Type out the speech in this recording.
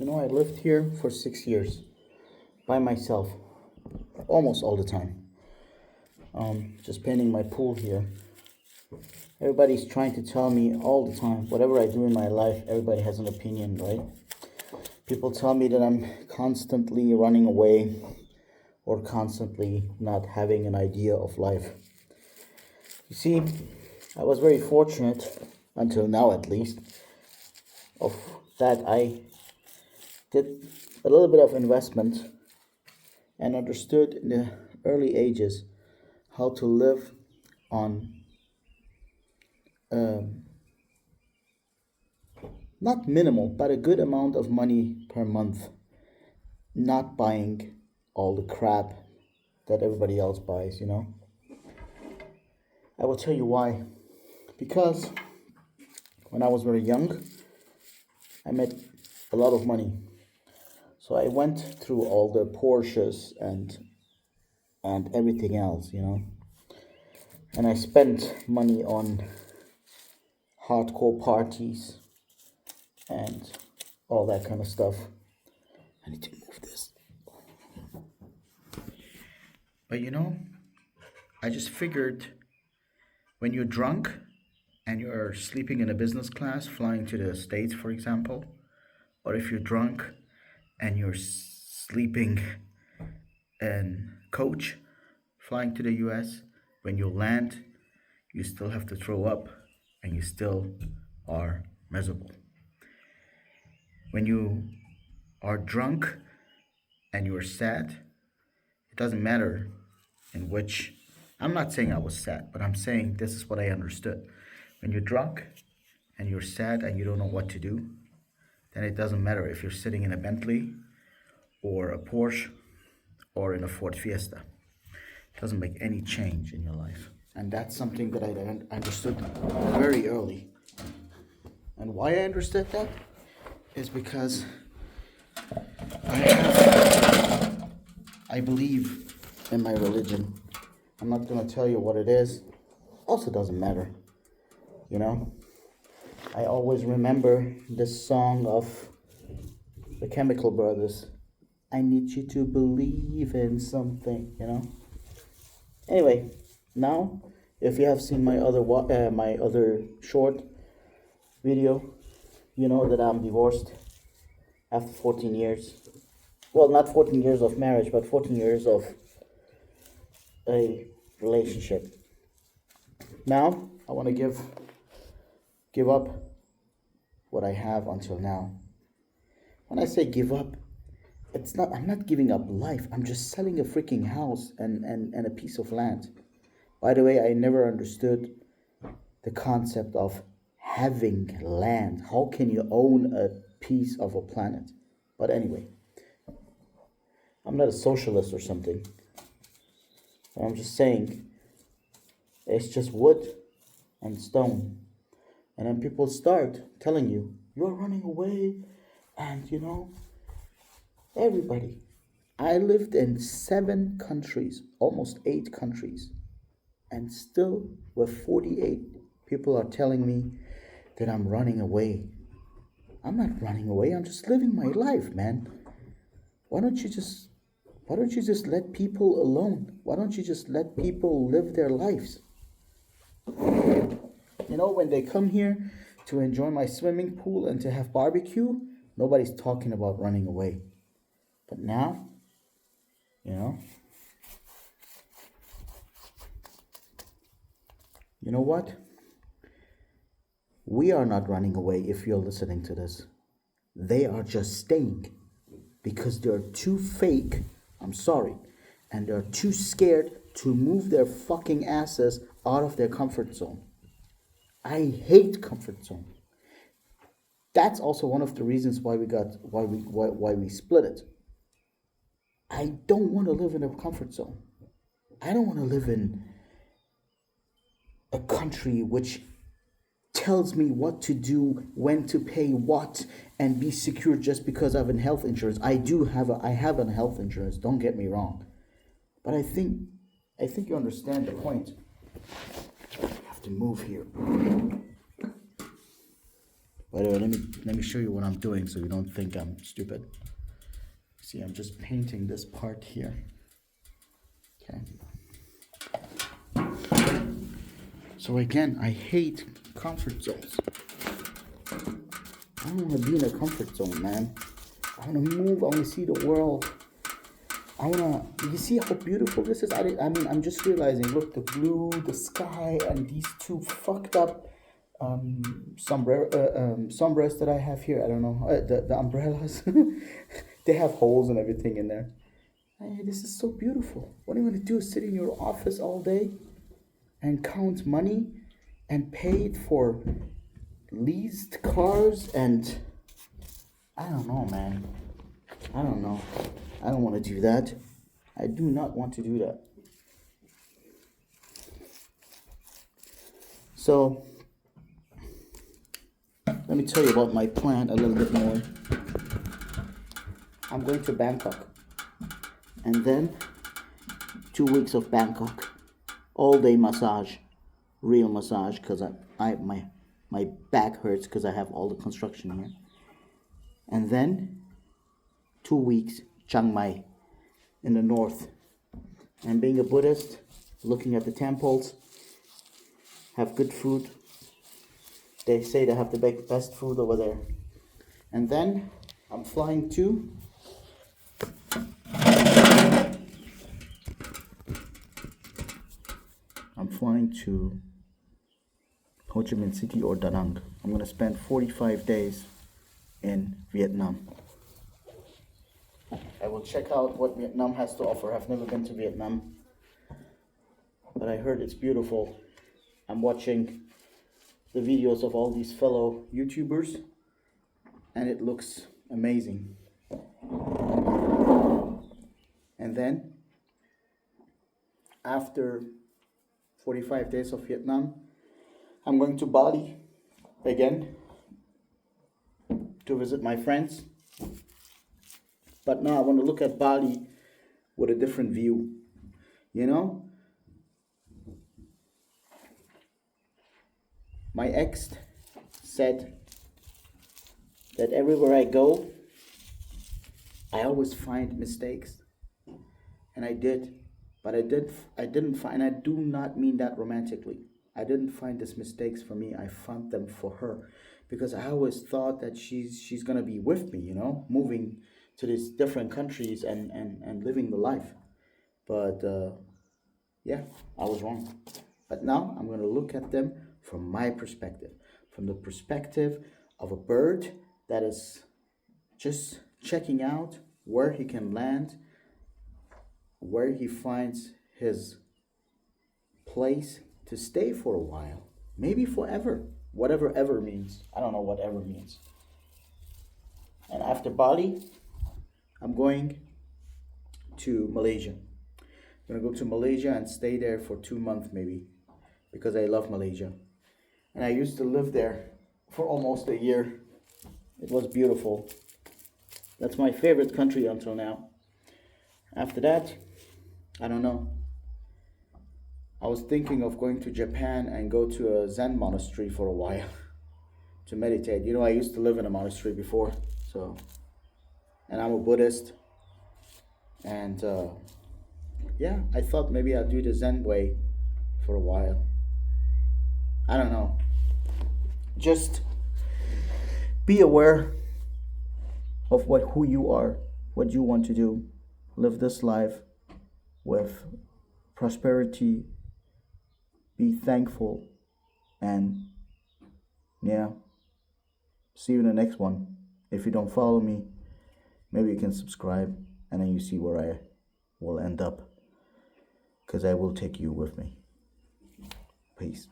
I lived here for 6 years by myself, almost all the time. Just painting my pool here. Everybody's trying to tell me all the time, whatever I do in my life, everybody has an opinion, right? People tell me that I'm constantly running away or constantly not having an idea of life. You see, I was very fortunate, until now at least, of that I did a little bit of investment and understood in the early ages how to live on not minimal but a good amount of money per month, not buying all the crap that everybody else buys. I will tell you why. Because when I was very young, I made a lot of money. So I went through all the Porsches and everything else. And I spent money on hardcore parties and all that kind of stuff. I need to move this. But I just figured when you're drunk and you're sleeping in a business class, flying to the States, for example, or if you're drunk and you're sleeping in coach, flying to the US, when you land, you still have to throw up and you still are miserable. When you are drunk and you're sad, it doesn't matter in which. I'm not saying I was sad, but I'm saying this is what I understood. When you're drunk and you're sad and you don't know what to do, then it doesn't matter if you're sitting in a Bentley or a Porsche or in a Ford Fiesta. It doesn't make any change in your life. And that's something that I understood very early. And why I understood that is because I believe in my religion. I'm not going to tell you what it is. Also doesn't matter. I always remember this song of the Chemical Brothers. I need you to believe in something. Anyway, now if you have seen my other short video, you know that I'm divorced after 14 years. Well, not 14 years of marriage, but 14 years of a relationship. Now I want to give up what I have until now. When I say give up, I'm not giving up life. I'm just selling a freaking house and a piece of land. By the way, I never understood the concept of having land. How can you own a piece of a planet? But anyway, I'm not a socialist or something. I'm just saying it's just wood and stone. And then people start telling you, you're running away. And everybody. I lived in 7 countries, almost 8 countries. And still, with 48, people are telling me that I'm running away. I'm not running away. I'm just living my life, man. Why don't you just let people alone? Why don't you just let people live their lives? When they come here to enjoy my swimming pool and to have barbecue, nobody's talking about running away. But now, you know what? We are not running away if you're listening to this. They are just staying because they're too fake. I'm sorry. And they're too scared to move their fucking asses out of their comfort zone. I hate comfort zone. That's also one of the reasons why we split it. I don't want to live in a comfort zone. I don't want to live in a country which tells me what to do, when to pay what, and be secure just because I have health insurance. I have a health insurance, don't get me wrong. But I think you understand the point. I have to move here. By the way, let me show you what I'm doing so you don't think I'm stupid. See, I'm just painting this part here. Okay. So again, I hate comfort zones. I don't want to be in a comfort zone, man. I want to move. I want to see the world. You see how beautiful this is? I mean, I'm just realizing, look, the blue, the sky, and these two fucked up sombreros that I have here. I don't know, the umbrellas. They have holes and everything in there. Hey, this is so beautiful. What are you going to do? Sit in your office all day and count money and pay for leased cars and I don't know, man. I don't know. I don't want to do that. I do not want to do that. So, let me tell you about my plan a little bit more. I'm going to Bangkok. And then 2 weeks of Bangkok. All day massage. Real massage because my back hurts because I have all the construction here. And then 2 weeks Chiang Mai in the north. And being a Buddhist, looking at the temples, have good food. They say they have the best food over there. And then I'm flying to Ho Chi Minh City or Da Nang. I'm going to spend 45 days in Vietnam. I will check out what Vietnam has to offer. I've never been to Vietnam, but I heard it's beautiful. I'm watching the videos of all these fellow YouTubers, and it looks amazing. And then, after 45 days of Vietnam, I'm going to Bali again to visit my friends. But now I want to look at Bali with a different view. You know? My ex said that everywhere I go, I always find mistakes. And I did. But I didn't find, I do not mean that romantically. I didn't find these mistakes for me. I found them for her. Because I always thought that she's gonna be with me, you know, moving to these different countries and living the life. But yeah, I was wrong. But now I'm gonna look at them from my perspective. From the perspective of a bird that is just checking out where he can land, where he finds his place to stay for a while, maybe forever, whatever ever means. I don't know what ever means. And after Bali, I'm going to Malaysia. I'm gonna go to Malaysia and stay there for 2 months maybe, because I love Malaysia. And I used to live there for almost a year. It was beautiful. That's my favorite country until now. After that, I don't know. I was thinking of going to Japan and go to a Zen monastery for a while to meditate. You know, I used to live in a monastery before, and I'm a Buddhist. And yeah, I thought maybe I'd do the Zen way for a while. I don't know. Just be aware of who you are, what you want to do. Live this life with prosperity. Be thankful. And yeah, see you in the next one. If you don't follow me, maybe you can subscribe, and then you see where I will end up, because I will take you with me. Peace.